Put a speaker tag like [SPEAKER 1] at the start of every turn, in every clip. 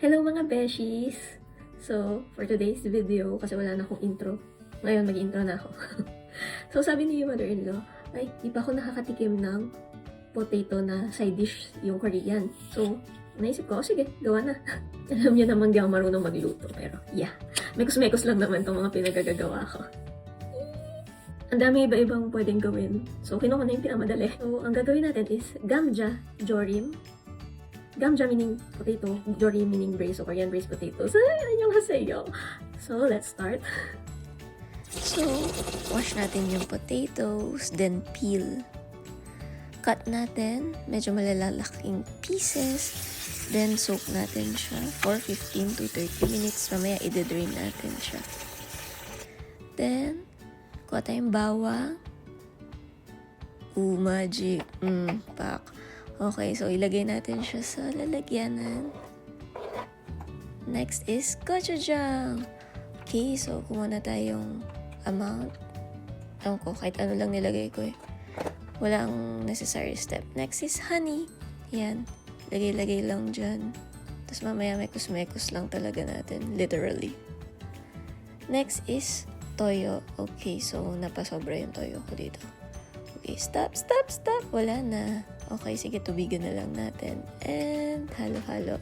[SPEAKER 1] Hello mga beshies! So, for today's video, kasi wala na akong intro, ngayon mag-intro na ako. So, sabi ni mother-in-law, ay, di pa ako nakakatikim ng potato na side dish yung Korean. So, naisip ko, sige, gawa na. Alam niyo naman di ako marunong magluto, pero yeah. Mekos-mekos lang naman itong mga pinagagagawa ko. Ang dami iba-ibang pwedeng gawin. So, kinuha na yung pinakamadali. So, ang gagawin natin is gamja jorim. Gamja meaning potato, jorim meaning braised or Korean braised potatoes. Ay, annyeonghaseyo. So, let's start.
[SPEAKER 2] So, wash natin yung potatoes, then peel. Cut natin, medyo malalalaking pieces. Then, soak natin siya for 15 to 30 minutes. Mamaya, i-drain natin siya. Then, kuha tayong bawang. Magic. Pak. Okay, so ilagay natin siya sa lalagyanan. Next is gochujang. Okay, so kumuha na tayong amount. Ewan ko, kahit ano lang nilagay ko eh. Walang necessary step. Next is honey. Yan. Lagay-lagay lang dyan. Tapos mamaya mekos-mekos lang talaga natin. Literally. Next is toyo. Okay, so napasobra yung toyo ko dito. Okay, stop. Wala na. Okay, sige, tubigan na lang natin. And halo-halo.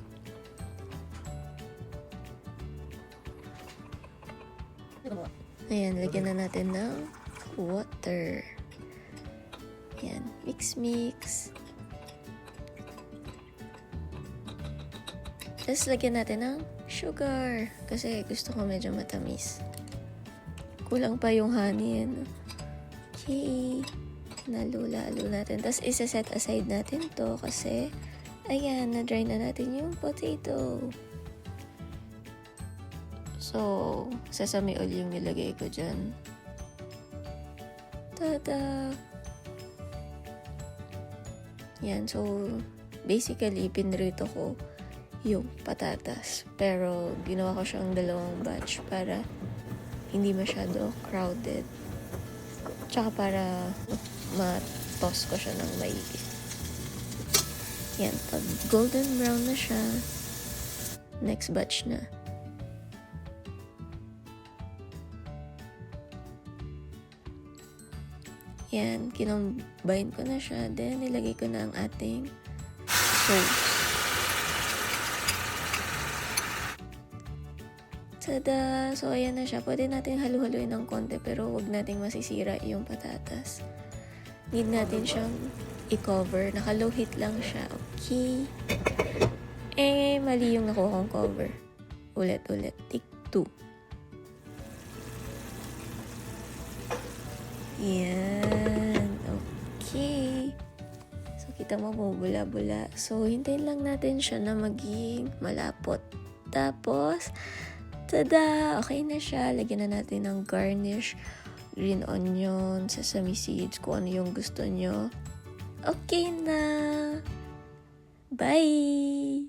[SPEAKER 2] Ayan, lagyan na natin ng water. Ayan, mix. Tapos lagyan natin ng sugar. Kasi gusto ko medyo matamis. Kulang pa yung honey. Okay. Nalula-lalo natin. Tapos, isa-set aside natin to kasi, ayan, na-dry na natin yung potato. So, sesame oil yung nilagay ko dyan. Tada! Yan, so, basically, pinrito ko yung patatas. Pero, ginawa ko siyang dalawang batch para hindi masyado crowded. Tsaka para ma-toss ko siya ng maigi. Yan, pag golden brown na siya, next batch na. Yan, kinombine ko na siya. Then, nilagay ko na ang ating sauce. Tada! So, ayan na siya. Pwede natin halu-haluin ng konti pero huwag nating masisira yung patatas. Need natin siyang i-cover. Naka-low heat lang siya. Okay. Mali yung nakuha kong cover. Ulit. Take 2. Yan. Okay. So, kita mo bula-bula. So, hintayin lang natin siya na maging malapot. Tapos, tada! Okay na siya. Lagyan na natin ng garnish. Green onion, sesame seeds, kung ano yung gusto nyo. Okay na! Bye!